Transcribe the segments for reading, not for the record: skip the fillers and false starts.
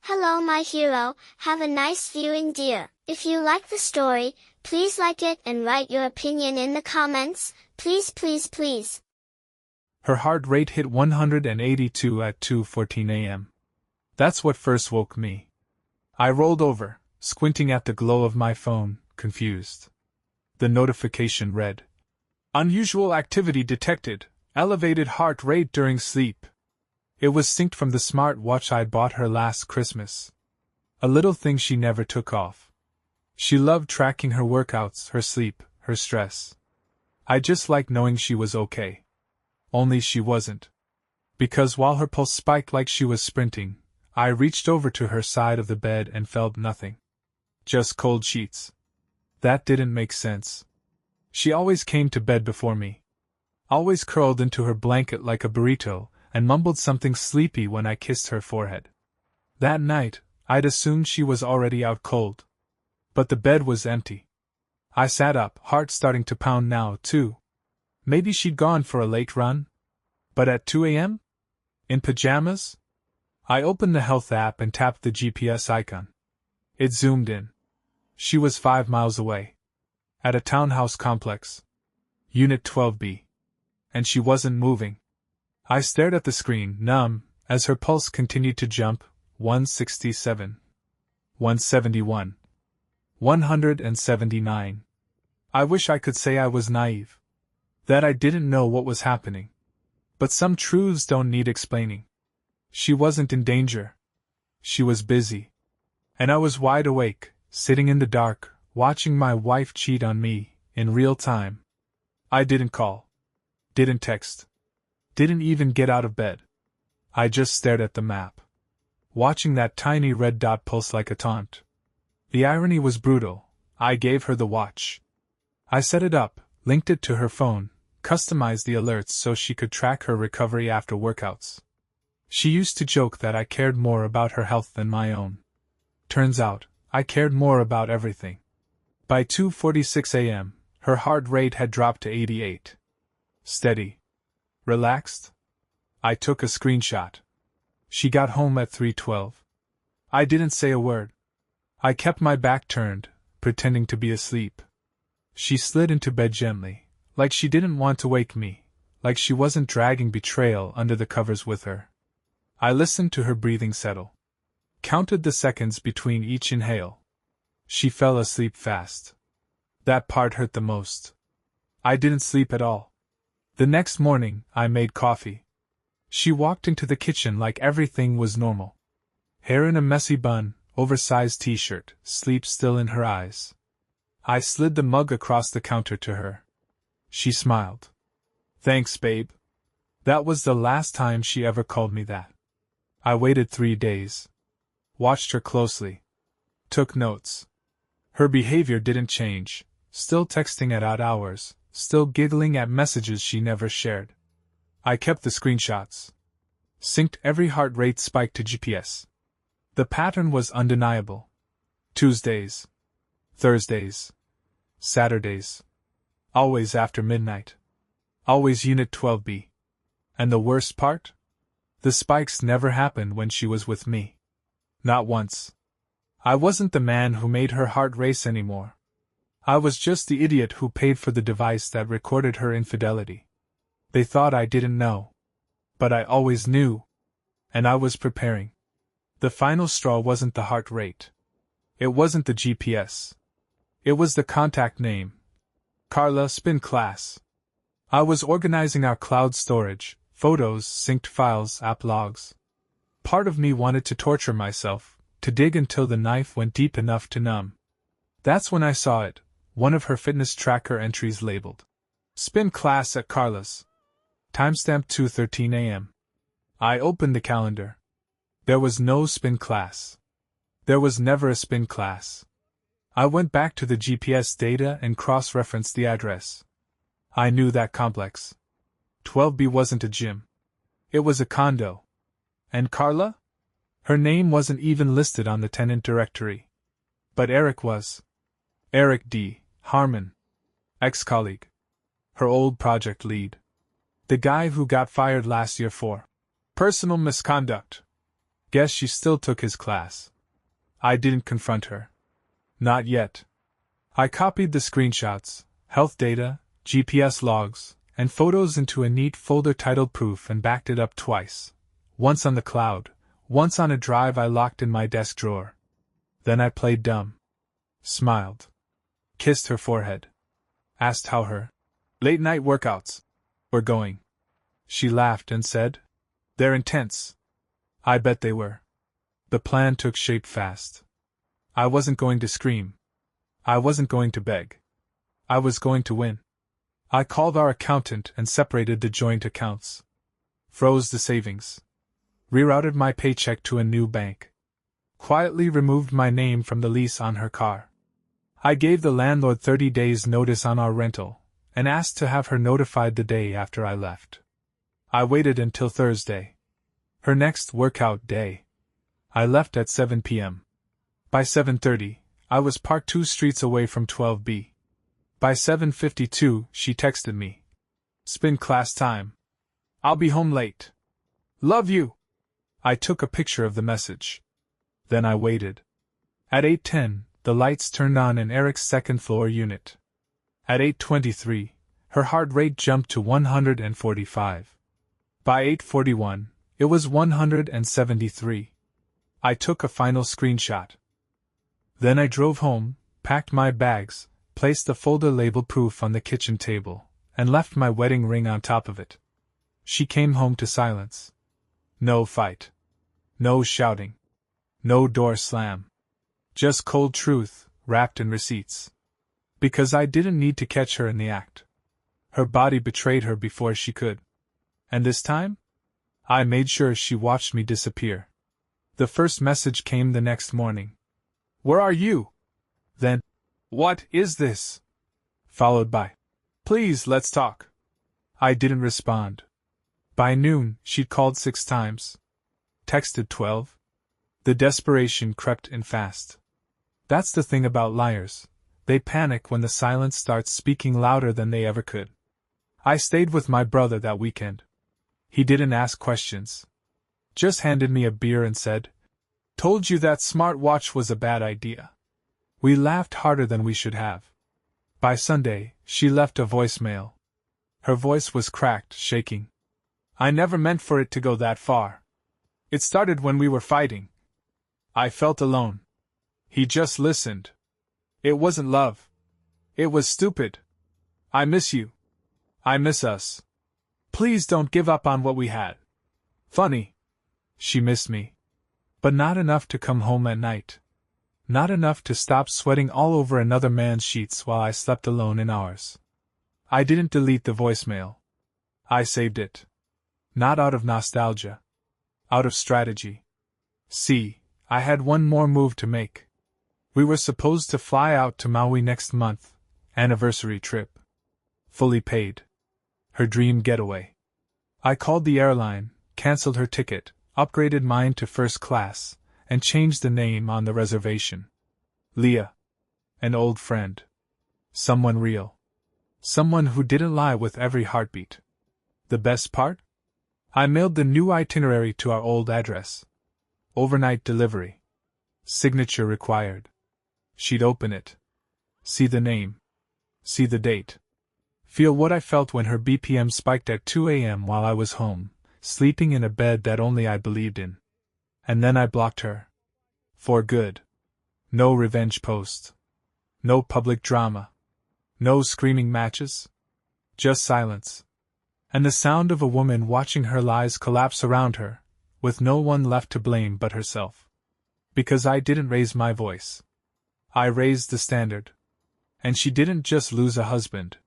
Hello my hero, have a nice viewing dear. If you like the story, please like it and write your opinion in the comments, please. Her heart rate hit 182 at 2:14 a.m. That's what first woke me. I rolled over, squinting at the glow of my phone, confused. The notification read, "Unusual activity detected, elevated heart rate during sleep." It was synced from the smart watch I bought her last Christmas. A little thing she never took off. She loved tracking her workouts, her sleep, her stress. I just liked knowing she was okay. Only she wasn't. Because while her pulse spiked like she was sprinting, I reached over to her side of the bed and felt nothing. Just cold sheets. That didn't make sense. She always came to bed before me. Always curled into her blanket like a burrito, and mumbled something sleepy when I kissed her forehead. That night, I'd assumed she was already out cold. But the bed was empty. I sat up, heart starting to pound now, too. Maybe she'd gone for a late run? But at 2 a.m.? In pajamas? I opened the health app and tapped the GPS icon. It zoomed in. She was 5 miles away. At a townhouse complex. Unit 12B. And she wasn't moving. I stared at the screen, numb, as her pulse continued to jump. 167. 171. 179. I wish I could say I was naive. That I didn't know what was happening. But some truths don't need explaining. She wasn't in danger. She was busy. And I was wide awake, sitting in the dark, watching my wife cheat on me, in real time. I didn't call. Didn't text. Didn't even get out of bed. I just stared at the map, watching that tiny red dot pulse like a taunt. The irony was brutal. I gave her the watch. I set it up, linked it to her phone, customized the alerts so she could track her recovery after workouts. She used to joke that I cared more about her health than my own. Turns out, I cared more about everything. By 2:46 a.m., her heart rate had dropped to 88. Steady. Relaxed? I took a screenshot. She got home at 3:12. I didn't say a word. I kept my back turned, pretending to be asleep. She slid into bed gently, like she didn't want to wake me, like she wasn't dragging betrayal under the covers with her. I listened to her breathing settle. Counted the seconds between each inhale. She fell asleep fast. That part hurt the most. I didn't sleep at all. The next morning, I made coffee. She walked into the kitchen like everything was normal. Hair in a messy bun, oversized t-shirt, sleep still in her eyes. I slid the mug across the counter to her. She smiled. "Thanks, babe." That was the last time she ever called me that. I waited 3 days. Watched her closely. Took notes. Her behavior didn't change, still texting at odd hours, still giggling at messages she never shared. I kept the screenshots. Synced every heart rate spike to GPS. The pattern was undeniable. Tuesdays. Thursdays. Saturdays. Always after midnight. Always Unit 12B. And the worst part? The spikes never happened when she was with me. Not once. I wasn't the man who made her heart race anymore. I was just the idiot who paid for the device that recorded her infidelity. They thought I didn't know. But I always knew. And I was preparing. The final straw wasn't the heart rate. It wasn't the GPS. It was the contact name. Carla, spin class. I was organizing our cloud storage, photos, synced files, app logs. Part of me wanted to torture myself, to dig until the knife went deep enough to numb. That's when I saw it. One of her fitness tracker entries labeled "Spin class at Carla's." Timestamp 2:13 a.m. I opened the calendar. There was no spin class. There was never a spin class. I went back to the GPS data and cross-referenced the address. I knew that complex. 12B wasn't a gym. It was a condo. And Carla? Her name wasn't even listed on the tenant directory. But Eric was. Eric D. Harmon. Ex-colleague. Her old project lead. The guy who got fired last year for personal misconduct. Guess she still took his class. I didn't confront her. Not yet. I copied the screenshots, health data, GPS logs, and photos into a neat folder titled Proof and backed it up twice. Once on the cloud, once on a drive I locked in my desk drawer. Then I played dumb. Smiled. Kissed her forehead. Asked how her late-night workouts were going. She laughed and said, "They're intense." I bet they were. The plan took shape fast. I wasn't going to scream. I wasn't going to beg. I was going to win. I called our accountant and separated the joint accounts. Froze the savings. Rerouted my paycheck to a new bank. Quietly removed my name from the lease on her car. I gave the landlord 30 days notice on our rental, and asked to have her notified the day after I left. I waited until Thursday, her next workout day. I left at 7 p.m. By 7:30, I was parked 2 streets away from 12B. By 7:52, she texted me. "Spin class time. I'll be home late. Love you." I took a picture of the message. Then I waited. At 8:10, the lights turned on in Eric's second-floor unit. At 8:23, her heart rate jumped to 145. By 8:41, it was 173. I took a final screenshot. Then I drove home, packed my bags, placed the folder labeled Proof on the kitchen table, and left my wedding ring on top of it. She came home to silence. No fight. No shouting. No door slam. Just cold truth, wrapped in receipts. Because I didn't need to catch her in the act. Her body betrayed her before she could. And this time? I made sure she watched me disappear. The first message came the next morning. "Where are you?" Then, "What is this?" Followed by, "Please, let's talk." I didn't respond. By noon, she'd called 6 times. Texted 12. The desperation crept in fast. That's the thing about liars. They panic when the silence starts speaking louder than they ever could. I stayed with my brother that weekend. He didn't ask questions. Just handed me a beer and said, "Told you that smartwatch was a bad idea." We laughed harder than we should have. By Sunday, she left a voicemail. Her voice was cracked, shaking. "I never meant for it to go that far. It started when we were fighting. I felt alone. He just listened. It wasn't love. It was stupid. I miss you. I miss us. Please don't give up on what we had." Funny. She missed me. But not enough to come home at night. Not enough to stop sweating all over another man's sheets while I slept alone in ours. I didn't delete the voicemail. I saved it. Not out of nostalgia. Out of strategy. See, I had one more move to make. We were supposed to fly out to Maui next month, anniversary trip. Fully paid. Her dream getaway. I called the airline, canceled her ticket, upgraded mine to first class, and changed the name on the reservation. Leah. An old friend. Someone real. Someone who didn't lie with every heartbeat. The best part? I mailed the new itinerary to our old address. Overnight delivery. Signature required. She'd open it. See the name. See the date. Feel what I felt when her BPM spiked at 2 a.m. while I was home, sleeping in a bed that only I believed in. And then I blocked her. For good. No revenge post. No public drama. No screaming matches. Just silence. And the sound of a woman watching her lies collapse around her, with no one left to blame but herself. Because I didn't raise my voice. I raised the standard. And she didn't just lose a husband.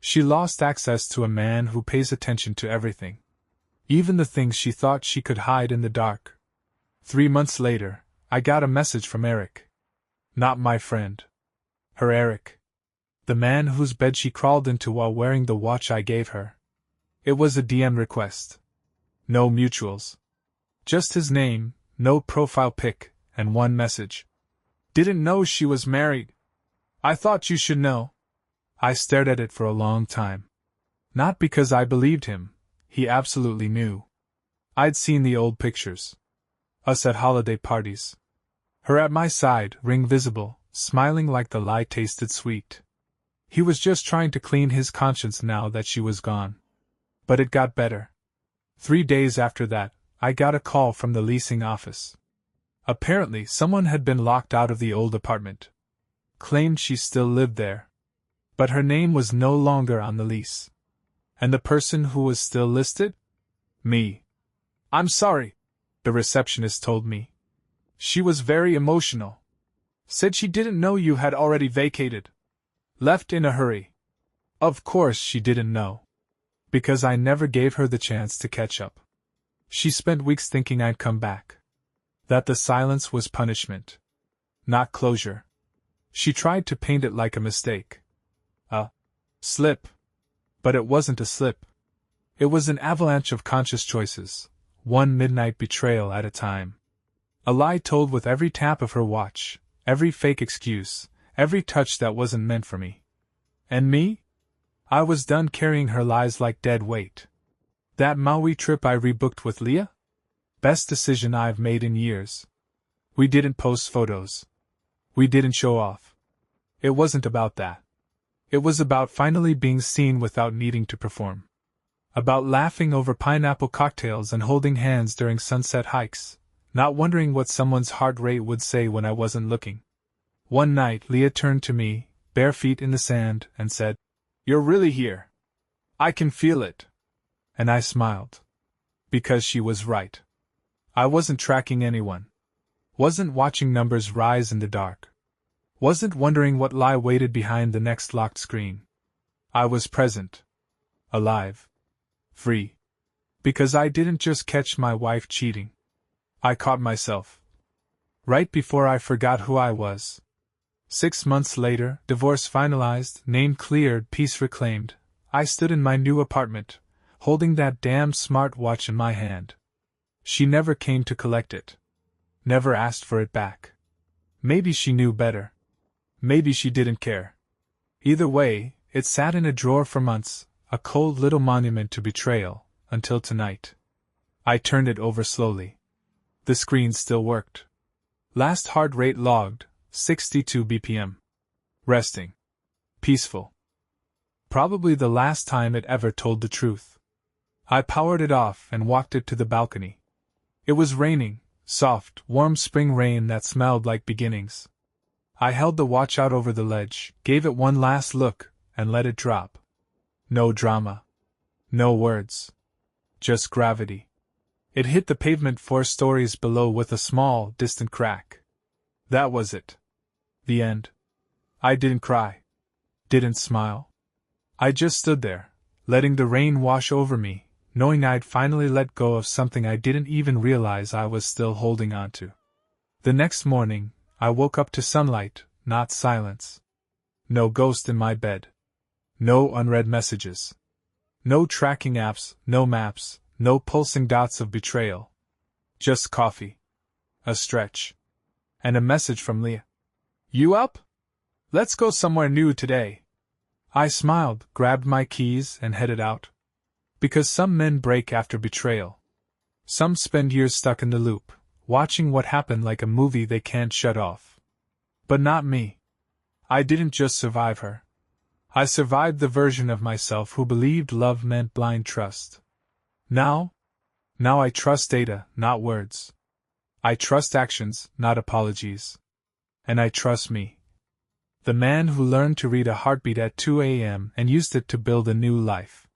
She lost access to a man who pays attention to everything. Even the things she thought she could hide in the dark. 3 months later, I got a message from Eric. Not my friend. Her Eric. The man whose bed she crawled into while wearing the watch I gave her. It was a DM request. No mutuals. Just his name, no profile pic, and one message. Didn't know she was married. I thought you should know. I stared at it for a long time. Not because I believed him, he absolutely knew. I'd seen the old pictures. Us at holiday parties. Her at my side, ring visible, smiling like the lie tasted sweet. He was just trying to clean his conscience now that she was gone. But it got better. 3 days after that, I got a call from the leasing office. Apparently, someone had been locked out of the old apartment. Claimed she still lived there. But her name was no longer on the lease. And the person who was still listed? Me. I'm sorry, the receptionist told me. She was very emotional. Said she didn't know you had already vacated. Left in a hurry. Of course she didn't know. Because I never gave her the chance to catch up. She spent weeks thinking I'd come back. That the silence was punishment. Not closure. She tried to paint it like a mistake. A slip. But it wasn't a slip. It was an avalanche of conscious choices, one midnight betrayal at a time. A lie told with every tap of her watch, every fake excuse, every touch that wasn't meant for me. And me? I was done carrying her lies like dead weight. That Maui trip I rebooked with Leah? Best decision I've made in years. We didn't post photos. We didn't show off. It wasn't about that. It was about finally being seen without needing to perform. About laughing over pineapple cocktails and holding hands during sunset hikes, not wondering what someone's heart rate would say when I wasn't looking. One night, Leah turned to me, bare feet in the sand, and said, "You're really here. I can feel it." And I smiled. Because she was right. I wasn't tracking anyone. Wasn't watching numbers rise in the dark. Wasn't wondering what lie waited behind the next locked screen. I was present. Alive. Free. Because I didn't just catch my wife cheating. I caught myself. Right before I forgot who I was. 6 months later, divorce finalized, name cleared, peace reclaimed, I stood in my new apartment, holding that damn smartwatch in my hand. She never came to collect it. Never asked for it back. Maybe she knew better. Maybe she didn't care. Either way, it sat in a drawer for months, a cold little monument to betrayal, until tonight. I turned it over slowly. The screen still worked. Last heart rate logged, 62 BPM. Resting. Peaceful. Probably the last time it ever told the truth. I powered it off and walked it to the balcony. It was raining, soft, warm spring rain that smelled like beginnings. I held the watch out over the ledge, gave it one last look, and let it drop. No drama. No words. Just gravity. It hit the pavement 4 stories below with a small, distant crack. That was it. The end. I didn't cry. Didn't smile. I just stood there, letting the rain wash over me, knowing I'd finally let go of something I didn't even realize I was still holding on to. The next morning, I woke up to sunlight, not silence. No ghost in my bed. No unread messages. No tracking apps, no maps, no pulsing dots of betrayal. Just coffee. A stretch. And a message from Leah. "You up? Let's go somewhere new today." I smiled, grabbed my keys, and headed out. Because some men break after betrayal. Some spend years stuck in the loop, watching what happened like a movie they can't shut off. But not me. I didn't just survive her. I survived the version of myself who believed love meant blind trust. Now I trust data, not words. I trust actions, not apologies. And I trust me. The man who learned to read a heartbeat at 2 a.m. and used it to build a new life.